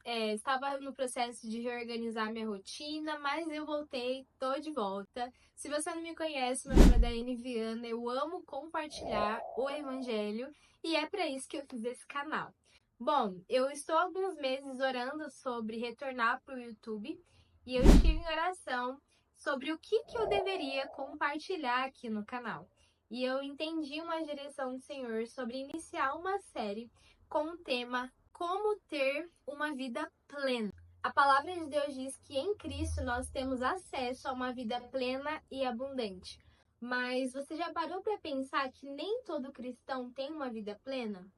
Estava no processo de reorganizar minha rotina, mas eu voltei, tô de volta. Se você não me conhece, meu nome é Daiane Viana, eu amo compartilhar o Evangelho e é para isso que eu fiz esse canal. Bom, eu estou há alguns meses orando sobre retornar para o YouTube e eu estive em oração sobre o que eu deveria compartilhar aqui no canal. E eu entendi uma direção do Senhor sobre iniciar uma série com o tema Como ter uma vida plena. A palavra de Deus diz que em Cristo nós temos acesso a uma vida plena e abundante. Mas você já parou para pensar que nem todo cristão tem uma vida plena?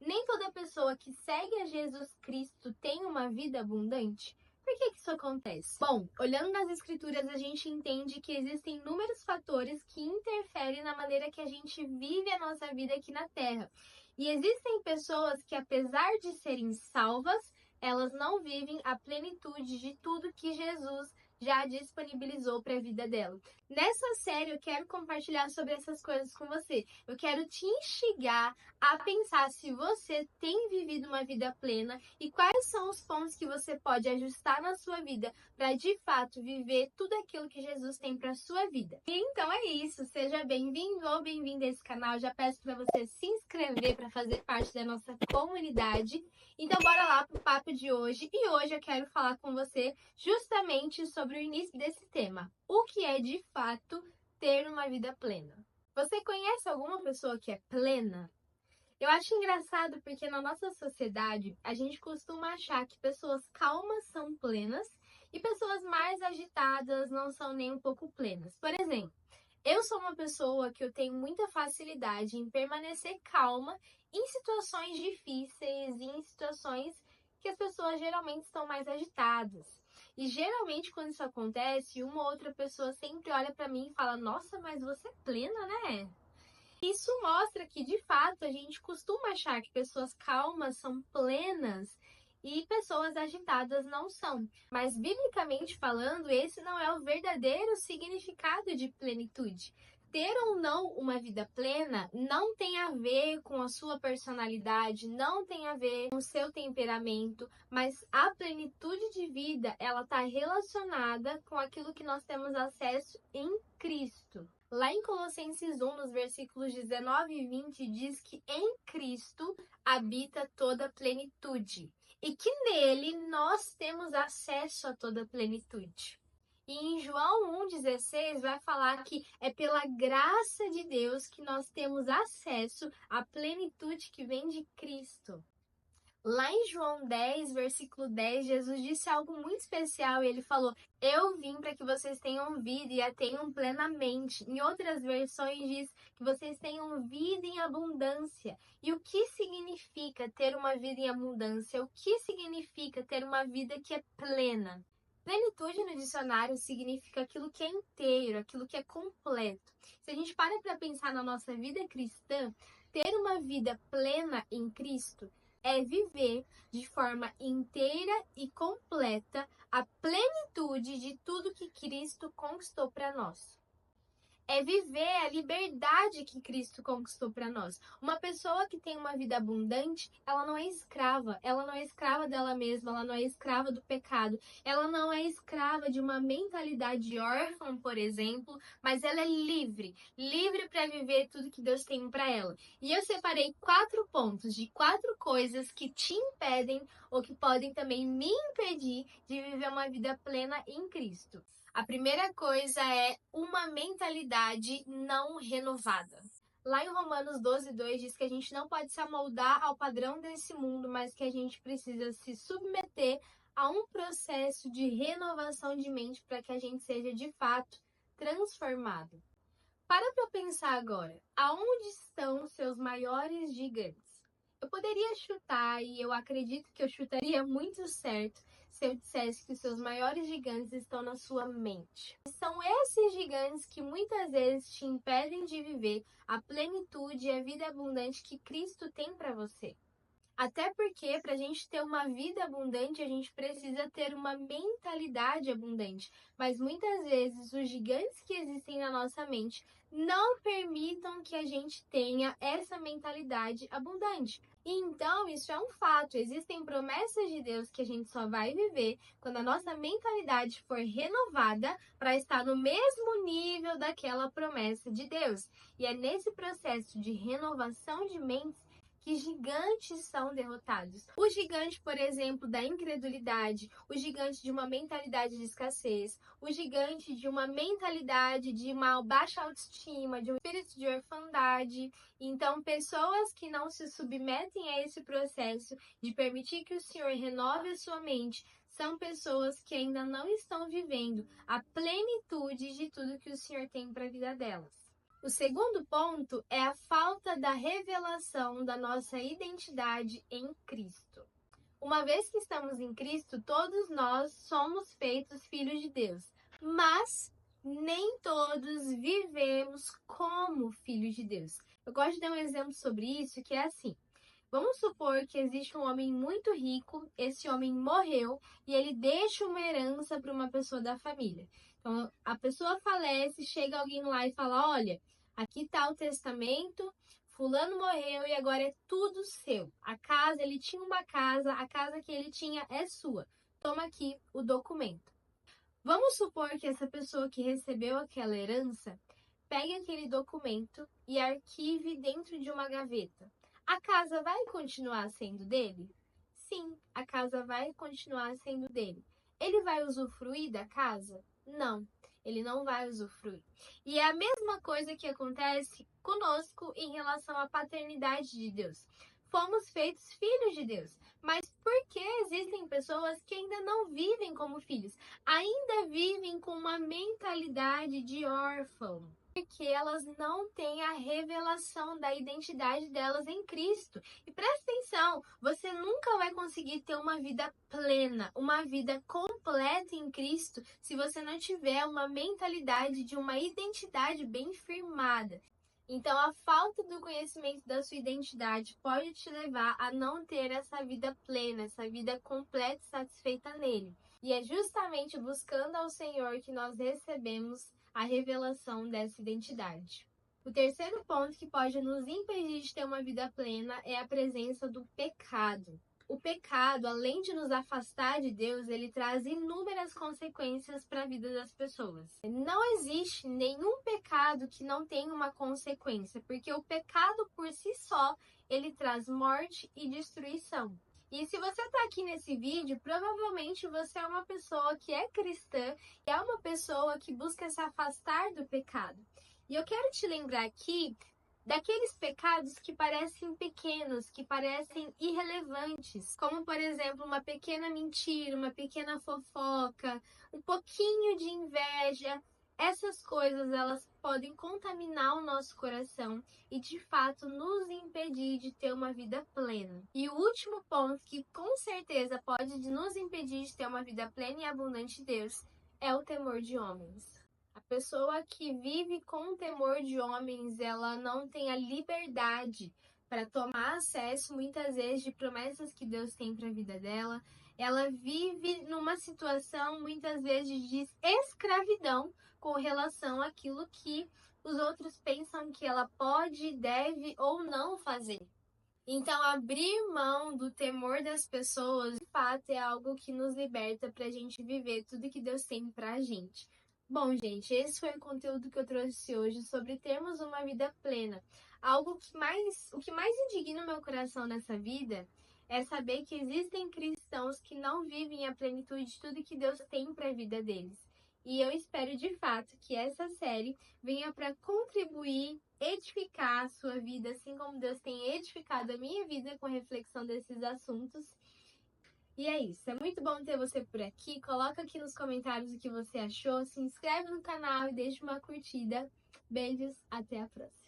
Nem toda pessoa que segue a Jesus Cristo tem uma vida abundante? Por que isso acontece? Bom, olhando nas escrituras, a gente entende que existem inúmeros fatores que interferem na maneira que a gente vive a nossa vida aqui na Terra. E existem pessoas que, apesar de serem salvas, elas não vivem a plenitude de tudo que Jesus já disponibilizou para a vida dela. Nessa série eu quero compartilhar sobre essas coisas com você. Eu quero te instigar a pensar se você tem vivido uma vida plena e quais são os pontos que você pode ajustar na sua vida para de fato viver tudo aquilo que Jesus tem para sua vida. E então é isso, seja bem-vindo ou bem-vinda a esse canal. Já peço para você se inscrever para fazer parte da nossa comunidade. Então bora lá pro papo de hoje. E hoje eu quero falar com você justamente sobre o início desse tema. O que é de fato ter uma vida plena? Você conhece alguma pessoa que é plena? Eu acho engraçado porque na nossa sociedade a gente costuma achar que pessoas calmas são plenas e pessoas mais agitadas não são nem um pouco plenas. Por exemplo, eu sou uma pessoa que eu tenho muita facilidade em permanecer calma em situações difíceis e em situações que as pessoas geralmente estão mais agitadas. E geralmente quando isso acontece, uma ou outra pessoa sempre olha para mim e fala: "Nossa, mas você é plena, né?" Isso mostra que, de fato, a gente costuma achar que pessoas calmas são plenas e pessoas agitadas não são. Mas, biblicamente falando, esse não é o verdadeiro significado de plenitude. Ter ou não uma vida plena não tem a ver com a sua personalidade, não tem a ver com o seu temperamento, mas a plenitude de vida, ela está relacionada com aquilo que nós temos acesso em Cristo. Lá em Colossenses 1, nos versículos 19 e 20, diz que em Cristo habita toda a plenitude e que nele nós temos acesso a toda a plenitude. E em João 1,16 vai falar que é pela graça de Deus que nós temos acesso à plenitude que vem de Cristo. Lá em João 10, versículo 10, Jesus disse algo muito especial e ele falou: "Eu vim para que vocês tenham vida e a tenham plenamente." Em outras versões diz que vocês tenham vida em abundância. E o que significa ter uma vida em abundância? O que significa ter uma vida que é plena? Plenitude no dicionário significa aquilo que é inteiro, aquilo que é completo. Se a gente para pensar na nossa vida cristã, ter uma vida plena em Cristo é viver de forma inteira e completa a plenitude de tudo que Cristo conquistou para nós. É viver a liberdade que Cristo conquistou para nós. Uma pessoa que tem uma vida abundante, ela não é escrava dela mesma, ela não é escrava do pecado, ela não é escrava de uma mentalidade órfã, por exemplo, mas ela é livre para viver tudo que Deus tem para ela. E eu separei 4 pontos de 4 coisas que te impedem ou que podem também me impedir de viver uma vida plena em Cristo. A primeira coisa é uma mentalidade não renovada. Lá em Romanos 12:2 diz que a gente não pode se amoldar ao padrão desse mundo, mas que a gente precisa se submeter a um processo de renovação de mente para que a gente seja de fato transformado. Para pensar agora, aonde estão seus maiores gigantes? Eu poderia chutar e eu acredito que eu chutaria muito certo se eu dissesse que os seus maiores gigantes estão na sua mente. São esses gigantes que muitas vezes te impedem de viver a plenitude e a vida abundante que Cristo tem para você. Até porque, para a gente ter uma vida abundante, a gente precisa ter uma mentalidade abundante. Mas muitas vezes, os gigantes que existem na nossa mente não permitam que a gente tenha essa mentalidade abundante. Então, isso é um fato. Existem promessas de Deus que a gente só vai viver quando a nossa mentalidade for renovada para estar no mesmo nível daquela promessa de Deus. E é nesse processo de renovação de mentes que gigantes são derrotados. O gigante, por exemplo, da incredulidade, o gigante de uma mentalidade de escassez, o gigante de uma mentalidade de uma baixa autoestima, de um espírito de orfandade. Então, pessoas que não se submetem a esse processo de permitir que o Senhor renove a sua mente, são pessoas que ainda não estão vivendo a plenitude de tudo que o Senhor tem para a vida delas. O segundo ponto é a falta da revelação da nossa identidade em Cristo. Uma vez que estamos em Cristo, todos nós somos feitos filhos de Deus, mas nem todos vivemos como filhos de Deus. Eu gosto de dar um exemplo sobre isso, que é assim. Vamos supor que existe um homem muito rico, esse homem morreu e ele deixa uma herança para uma pessoa da família. Então, a pessoa falece, chega alguém lá e fala, olha, aqui está o testamento, fulano morreu e agora é tudo seu. A casa, ele tinha uma casa, a casa que ele tinha é sua. Toma aqui o documento. Vamos supor que essa pessoa que recebeu aquela herança pegue aquele documento e arquive dentro de uma gaveta. A casa vai continuar sendo dele? Sim, a casa vai continuar sendo dele. Ele vai usufruir da casa? Não, ele não vai usufruir. E é a mesma coisa que acontece conosco em relação à paternidade de Deus. Fomos feitos filhos de Deus, mas por que existem pessoas que ainda não vivem como filhos? Ainda vivem com uma mentalidade de órfão. Porque elas não têm a revelação da identidade delas em Cristo. E presta atenção, você nunca vai conseguir ter uma vida plena, uma vida completa em Cristo, se você não tiver uma mentalidade de uma identidade bem firmada. Então, a falta do conhecimento da sua identidade pode te levar a não ter essa vida plena, essa vida completa e satisfeita nele. E é justamente buscando ao Senhor que nós recebemos a revelação dessa identidade. O terceiro ponto que pode nos impedir de ter uma vida plena é a presença do pecado. O pecado, além de nos afastar de Deus, ele traz inúmeras consequências para a vida das pessoas. Não existe nenhum pecado que não tenha uma consequência, porque o pecado por si só, ele traz morte e destruição. E se você está aqui nesse vídeo, provavelmente você é uma pessoa que é cristã e é uma pessoa que busca se afastar do pecado. E eu quero te lembrar aqui daqueles pecados que parecem pequenos, que parecem irrelevantes, como por exemplo uma pequena mentira, uma pequena fofoca, um pouquinho de inveja. Essas coisas, elas podem contaminar o nosso coração e de fato nos impedir de ter uma vida plena. E o último ponto que com certeza pode nos impedir de ter uma vida plena e abundante de Deus é o temor de homens. A pessoa que vive com o temor de homens, ela não tem a liberdade para tomar acesso muitas vezes de promessas que Deus tem para a vida dela. Ela vive numa situação muitas vezes de escravidão com relação àquilo que os outros pensam que ela pode, deve ou não fazer. Então, abrir mão do temor das pessoas, de fato, é algo que nos liberta para a gente viver tudo que Deus tem para a gente. Bom, gente, esse foi o conteúdo que eu trouxe hoje sobre termos uma vida plena. O que mais indigna o meu coração nessa vida é saber que existem cristãos que não vivem a plenitude de tudo que Deus tem para a vida deles. E eu espero de fato que essa série venha para contribuir, edificar a sua vida, assim como Deus tem edificado a minha vida com a reflexão desses assuntos. E é isso, é muito bom ter você por aqui. Coloca aqui nos comentários o que você achou, se inscreve no canal e deixa uma curtida. Beijos, até a próxima.